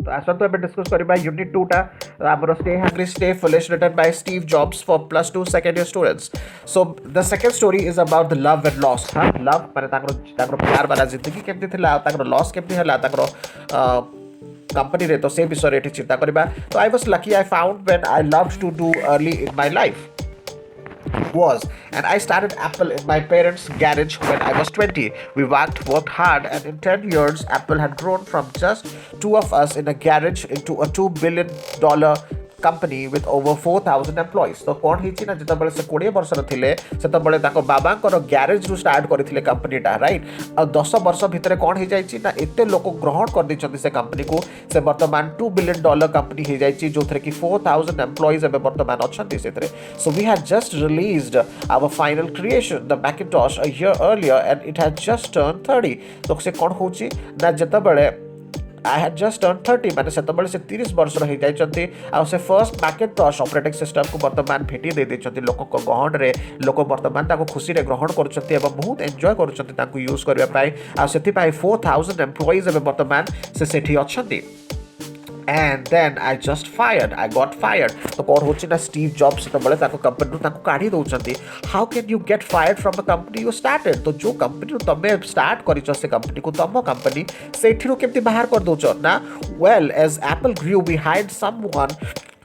तो आसतु एबे डिस्कस करबा यूनिट 2 टा हमरो stay hungry stay foolish written by Steve Jobs for +2 second year students. So the second story is about the love and loss. हां love माने ताकरो प्यार वाला जिंदगी केमती थिला ताकरो लॉस केमती हला ताकरो कंपनी रे तो से विषय रे चिंता करबा. तो I was lucky I found when I loved to do early in my life was, and I started Apple in my parents' garage when I was 20. We worked hard, and in 10 years, Apple had grown from just two of us in a garage into a $2 billion company with over 4,000 employees. तो कौन ही ना जितबले से 20 वर्ष थिले सेतबले ताको बाबा को garage रु start करथिले कंपनी टा राइट. और 10 वर्ष भितर कौन ही जाइछि ना एते लोक ग्रहण कर दैछथि से कंपनी को. से वर्तमान $2 billion कंपनी ही जाइछि जो थरे कि 4,000 एम्प्लॉइज एबे वर्तमान अछंती सेतरे. So we had just released our final creation the Macintosh a year earlier and it had just turned 30. तो से कौन होछि ना जितबले I had just turned 30 माने सेतबले से 30 वर्ष रही जाइछथि. आ से फर्स्ट Macintosh ऑपरेटिंग सिस्टम को वर्तमान भेटी दे दैछथि लोक को गहन रे. लोक वर्तमान ताको खुशी रे ग्रहण करछथि एवं बहुत एन्जॉय करछथि ताको यूज करबा पाई. आ सेति पाई 4,000 एम्प्लॉइज एबे वर्तमान से सेठी अछथि. And then I got fired. तो कौन होछि ना स्टीव जॉब्स तो बड़े ताको कंपनी नु ताको काढी दउछथि. How can you get fired from the company you started. तो जो कंपनी नु तमे स्टार्ट करिछ से कंपनी को तम कंपनी सेठी नु केमति बाहर कर दउछ ना. Well as Apple grew we hired someone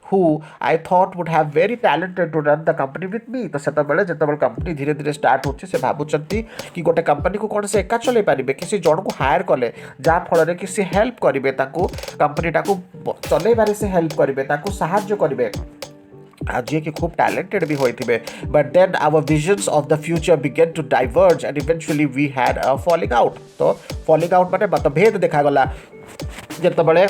who I thought would have very talented to run the company with me. तो सेतबेले जेतबेले कंपनी धीरे धीरे स्टार्ट होछि से भाबुचंती कि गोटे कंपनी को कोन से एका चले पारिबे किसी जण को हायर कले जा फल रे किसी हेल्प करिवे ताको कंपनी टाको चले बारे से हेल्प करिवे ताको सहायता करिवे आज कि खूब टैलेंटेड भी होइथिबे. But then our visions of the future begin to diverge and eventually we had a falling out. तो फॉलिंग आउट माने मतभेद देखा गला. जेतबेले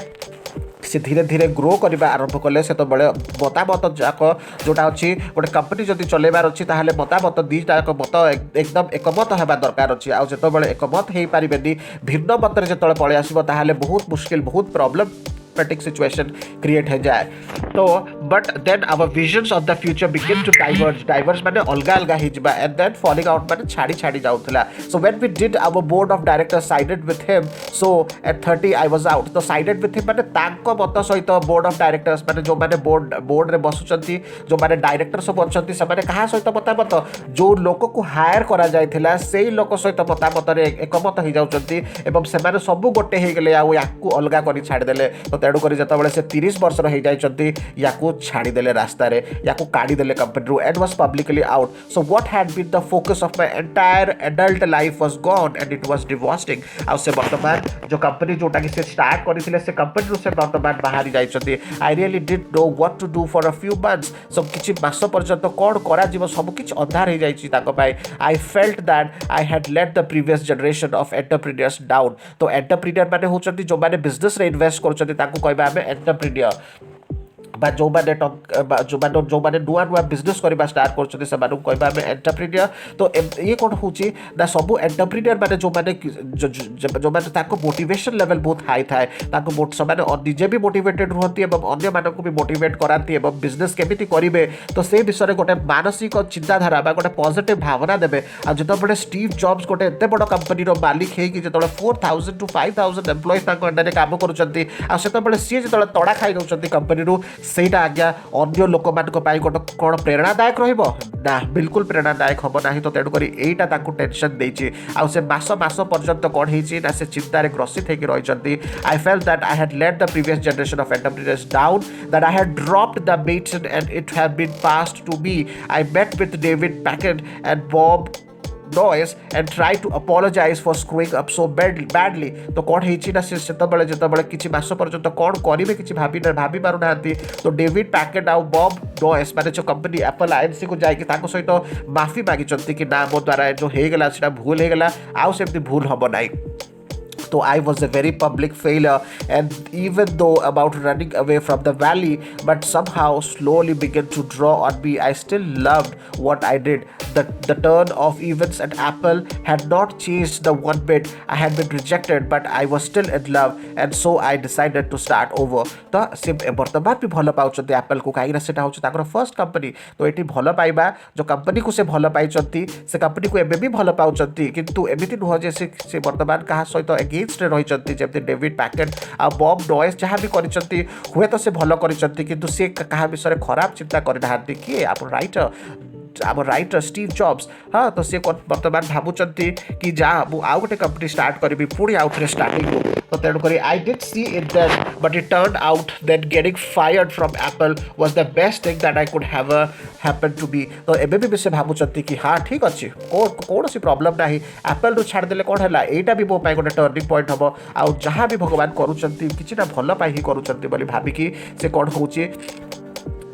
से धीरे धीरे ग्रो करबा आरंभ कले से तो बड़े मतामत जाक जोटा अच्छी गोटे कंपनी जदि चलेबार अच्छी ताहले मतामत दीटा मत एकदम एकमत हेबा दरकार अच्छी. आ जेतबेले एकमत हेई पारिबेनी भिन्न मतरे जेतबेले पळे आसीबो ताहले बहुत मुश्किल बहुत प्रॉब्लमेटिक सिचुएशन क्रिएट हो जाए. तो but then our visions of the future begin to diverge माने अलगा अलगा ही जिबा एंड देन फॉलिंग आउट माने छाड़ी जाउथला. So when we did our board of directors sided with him. So at 30 I was out. तो साइडेड विथ हिम माने तांको मत सहित बोर्ड ऑफ डायरेक्टर्स माने जो माने बोर्ड रे बसुचंती जो माने डायरेक्टर सब अछंती से माने कहा सहित मतामत जो लोक को हायर करा जायथिला सेही लोक सहित मतामत रे एकमत हो जाउचंती एवं से माने सब गोटे हे गेले आ याकू अलगा करी छाड़ी देले. तो तेडु करी जतबेले से 30 वर्ष रही जाइचंती याकू छाड़ी देले रास्ता रे याकू काढी देले कंपनी रो and was publicly out. So what had been the focus of my entire adult life was gone and it was devastating. आ से वर्तमान जो कंपनी जोटा कि से स्टार्ट करिथिले से कंपनी रो से वर्तमान बाहर जाइचंती. I really did know what to do for a few months. सब किछि मास पर्यंत कोन करा जीव सब किछि अंधार हे जाइछि ताको पाई. I felt that I had let the previous generation of entrepreneurs down. तो एंटरप्रेन्योर माने होचंती जो माने बिजनेस रे इन्वेस्ट करचंती ताको कहबा हमें एंटरप्रेन्योर. जो मैंने नुआ बिजनेस करवा स्टार्ट कर एंटरप्रेन्योर. तो ये कौन हो सब एंटरप्रेन्योर मैंने जो मैंने मोटिवेशन लेवल बहुत हाई थाए निजे भी मोटिवेटेड रुहति अन्य मानक भी मोटिवेट कराती बिजनेस केमिति करेंगे. तो से विषय में गोटे मानसिक चिंताधारा गोटे पॉजिटिव भावना देवे. आज जो स्टीव जॉब्स गोटे एत बड़ कंपनी मालिक होगी जो 4,000 to 5,000 एम्प्लॉइज अंडर काम कर सी जो तड़ा खाई दौरान कंपनी सेटा आज्ञा अन्य लोक मान गोटे कौन प्रेरणादायक रहा बिल्कुल प्रेरणादायक हम ना. तो तेणुक यहीटा टेंशन देछि. आ से मास पर्यंत कौन होना से चिंतार ग्रसित होकर रही. I felt that I had let the previous generation of entrepreneurs down that I had dropped the baton and it had been passed to me. I met with David Packard and Bob Noyes and try to apologize for screwing up so badly. तो कौन होइछि ना से सेतबेले जेतबेले किछि मास पर्यंत कौन करिवे किछि भाबी पारु नांती. तो डेविड पैकेट आ बॉब नॉयस माने जो कंपनी एप्पल आईएनसी को जाई कि ताको सहित माफी मागी चंती कि ना मो द्वारा जो हे गेला सेटा भूल हे गेला आ सेमति भूल हबो नाही. So I was a very public failure, and even though about running away from the valley, but somehow slowly began to draw on me. I still loved what I did. The turn of events at Apple had not changed the one bit. I had been rejected, but I was still in love, and so I decided to start over. तो से वर्तमान भी भल पाउछथि Apple को काई सेटा होछ ताकर first company. तो eighty भल पाइबा जो कंपनी को से भल पाइछथि से कंपनी को एबे भी भल पाउछथि. किंतु एमिति नुह जे से वर्तमान कहा सहित अगेन्स्ट रही जमी डेविड पैकेट आ बॉब नॉयस जहाँ भी कर हुए तो से भल कर किंतु से क्या विषय खराब चिंता करना किए आप राइटर आम राइटर स्टीव जॉब्स हाँ तो सी बर्तमान भावुंट कि जा आउ गोटे कंपनी स्टार्ट करी पुणी आउ थे स्टार्टिंग तो तेणुक I did see it that but it turn out that getting fired from Apple was the best thing that I could have happen to be तो एबे भी से भावुंट कि हाँ ठीक अच्छे कौन सी प्रोब्लेम ना एप्पल रू छाड़देले कौन है यहाँ भी मो गोटे टर्निंग पॉइंट हम आउ जहाँ भी भगवान करुँच कि भल ही करुँच भाविकी से कौन हो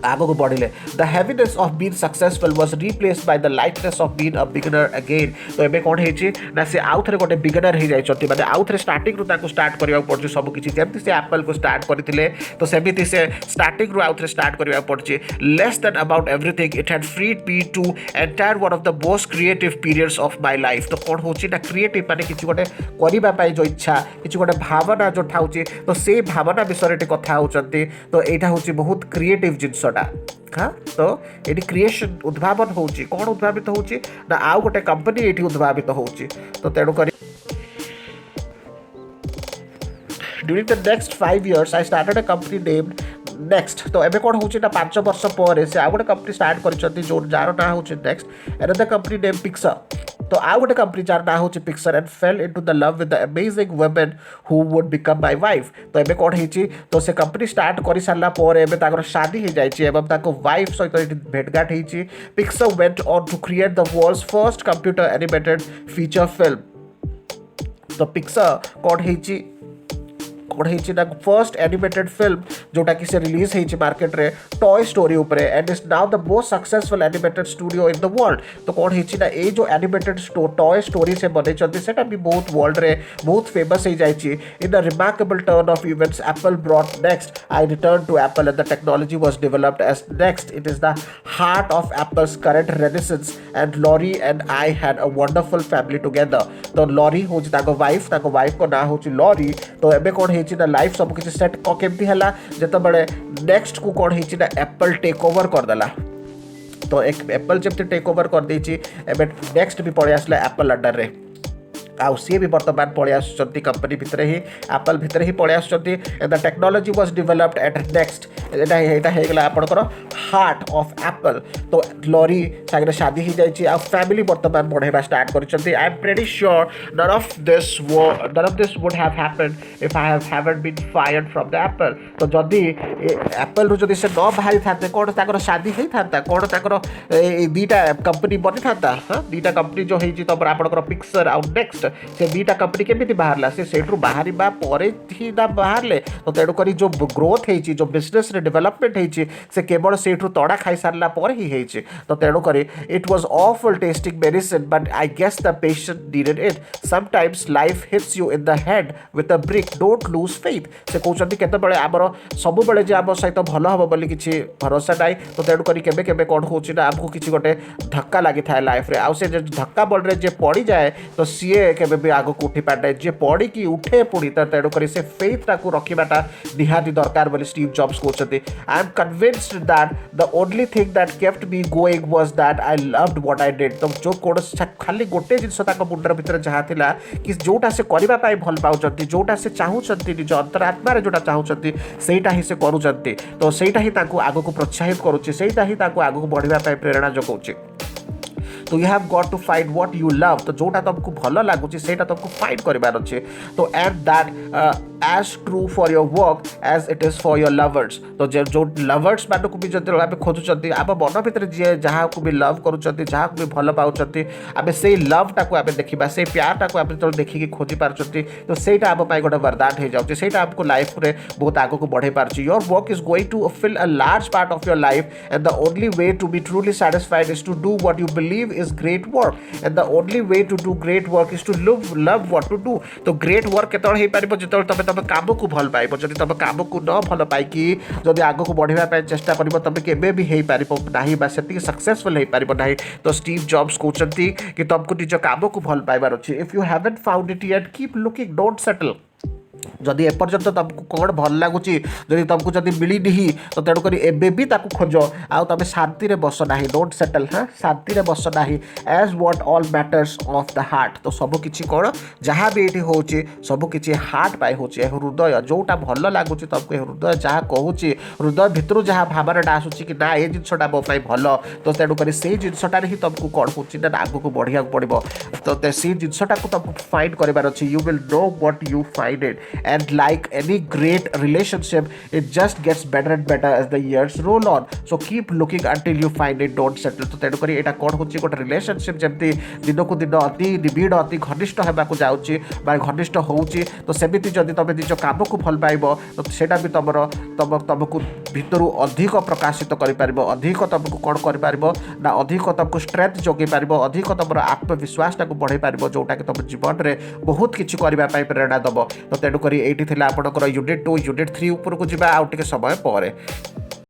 आगो बढ़िले the heaviness of being successful was replaced by the lightness of being a beginner again तो एबे कोन हेची ना से आउ थरे गोटे बिगिनर हे जाय छथि माने आउ थरे स्टार्टिंग रु ताको स्टार्ट करिया पड़छ सब किछि जेमति से एप्पल को स्टार्ट करथिले तो सेमिति से स्टार्टिंग रु आउ थरे स्टार्ट करिया पड़छ less than about everything it had freed me to entire one of the most creative periods of my life तो कोन होची ना क्रिएटिव माने किछि गोटे करिबा पाई जो इच्छा किछि गोटे भावना जो ठाउची तो से भावना विषय रे कथा होचंती तो एटा होची बहुत क्रिएटिव जिंस हाँ तो ये क्रिएशन उद्भावन होची कौन उद्भावित होची ना आउ गोटे कंपनी ये उद्भावित होची तो तेणुक during the next 5 years I started a company named next तो एबे कौन होची ना 5 वर्ष पर से आउ गोटे कंपनी स्टार्ट करछंती जो जार ना होची next and the company name Pixar तो आउ गोटे कंपनी जार ना होची Pixar and fail into the love with the amazing women who would become my wife तो एबे कौन हेची तो से कंपनी स्टार्ट करि सारला पर एबे ताकर शादी हे जायछि एवं ताको वाइफ सहित भेटघाट हेछि Pixar went on to create the world's first computer animated feature film तो पिक्सर कौन हेछि ना फर्स्ट एनिमेटेड फिल्म जोटा कि से रिलीज होती मार्केट रे टॉय स्टोरी उपरे and is now the most successful animated studio in the world तो कौन होती ना ये जो एनिमेटेड टॉय स्टोरी से बनई सेटा भी बहुत वर्ल्ड रे बहुत फेमस हो जाए in the remarkable turn of events Apple bought NeXT I return to Apple and the technology was developed as NeXT it is the heart of Apple's current renaissance and Laurie and I had a wonderful family together तो Laurie हूँ wife को ना हूँ lorry तो एबे कौन ना life सब किसी सेट केमती है जिते नेक्स्ट को कौन है ना एप्पल टेक ओवर करदेला तो एक एप्पल जब टेक ओवर कर देछि एबे नेक्स्ट भी पड़े आसला एप्पल अंडर रे आउ सी भी बर्तमान पड़े आसुचंती कंपनी भितर ही एप्पल भितर ही पड़े आसुचंती the technology was developed at next एटा हेगला आपनकर हार्ट ऑफ एप्पल तो लॉरी सागरे शादी ही जाइछि आ फैमिली बर्तमान बढ़ेबा स्टार्ट करचंती I am pretty sure none of this would have happened if I haven't been fired from the Apple तो जदी एप्पल रो जदी से न बाहरी थाते कोन ताकर शादी हेई थाता कोन ताकर दीटा कंपनी बनि थाता हां दीटा कंपनी जो हेई तो आपनकर पिक्सर आउ नेक्स्ट से दीटा कंपनी केमिति बाहरला से सेठरू बाहरिबा परे ही ना बाहरले तो तेणु करी जो ग्रोथ हेची जो बिजनेस रे डेवलपमेंट हेची से केवल सेठरू तड़ा खाई सारला पर ही हेची तो तेणु करी it was awful testing medicine but I guess the patient needed it sometimes life hits you in the head with a brick don't lose faith से कहते केतबेले आमर सब बेले जे आम सहित भल हम बोली किसी भरोसा नाई तो तेणु करी केबे केबे कौन होची ना आमको किसी गोटे धक्का लगी था लाइफ रे आउ से धक्का बल जे पड़ी जाए तो सीए केबे भी आगो को उठी पारे जे पड़ी कि उठे पुणी तो तेणुक से फेथ टाक रखाटा निहाती दरकार बोली स्टीव जॉब्स कहते I am convinced that the only thing that kept me going was that I loved what I did तो जो कौन खाली गोटे जिनस मुंडर भितर जहाँ थिला कि जोटा से करने भल पाँच जोटा से चाहूँगी निज अंतरात्मा जोटा चाहूँगी सेटा ही से करुँच तो सेटा ही आग को प्रोत्साहित करुच्ची सेटा ही आग को बढ़ाई प्रेरणा जगाऊँगी तो you have got to find what you love तो जोटा तुमको भल लगुच से तुमको फाइंड करार अच्छे तो and that is true for your work as it is for your lovers तो जो लवर्स मान को भी जो आम खोजुंट आम मन भितर जी जहाँ को भी लव करुँच जहाँ को भी भल पाँच आम से लव टाक देखा से प्यार टाक जो देखिए खोजी पार्टी तो सहीटा आम गोटे वरदान हो जाए से आमको लाइफ में बहुत आग को बढ़े पार्टी your work is going to fill a large part of your life and the only way to be truly satisfied is to do what you believe is great work and the only way to do great work is to love what to do तो great work केतल हे पारिबो जेतल तबे तबे काम को भल पाइबो जदि तबे काम को न भल पाइ कि जदि आगो को बढ़िबा पाइ चेष्टा करबो तबे केबे भी हे पारिबो नाही बा सेति सक्सेसफुल हे पारिबो नाही तो स्टीव जॉब्स कहउचंती कि तुमको निज काम को भल पाइबार अछि if you haven't found it yet keep looking don't settle जदि एपर्यंत तुमको कौन भल लगुच जदि तुमको जदि मिलनी तो तेणुक एबी खोज आउ तुम शांति रे बस ना डोंट सेटल हाँ शांति रे बस ना as what all matters of the heart तो सबकि कौन जहाँ भी ये हो सबकि हार्ट पाई हो हृदय जोटा भल लगुच तुमको हृदय जहाँ कहूँ हृदय भितर जहाँ भावना आसूँ कि ना ये जिनसा मोपाई भल तो तेणुक से जिनसटार ही तुमको कौन हो आग को बढ़िया पड़ो तो से जिनसटा को तुमको फाइंड करार अच्छे you will know what you find it and like any great relationship it just gets better and better as the years roll on so keep looking until you find it don't settle तो तेणुक यहाँ कौन हो गोटे relationship जमी दिन को दिन अति निबिड़ अति घनिष्ठ होगा जाऊँगी घनिष्ठ होची तो सेमती जदि तुम निज काम को भल पाइब तो सेटा भी तुमको भितर अधिक प्रकाशित कर अधिक तुमको कौन कर ना अधिक तुमको स्ट्रेंथ जोगे पार अधिक तुम आत्मविश्वास बढ़ाई पार जोटा कि तुम जीवन में बहुत किसी करने प्रेरणा दब तो तेणुक ये आपंकर यूनिट 2 यूनिट 3 उपरको जावा आउ टे समय पर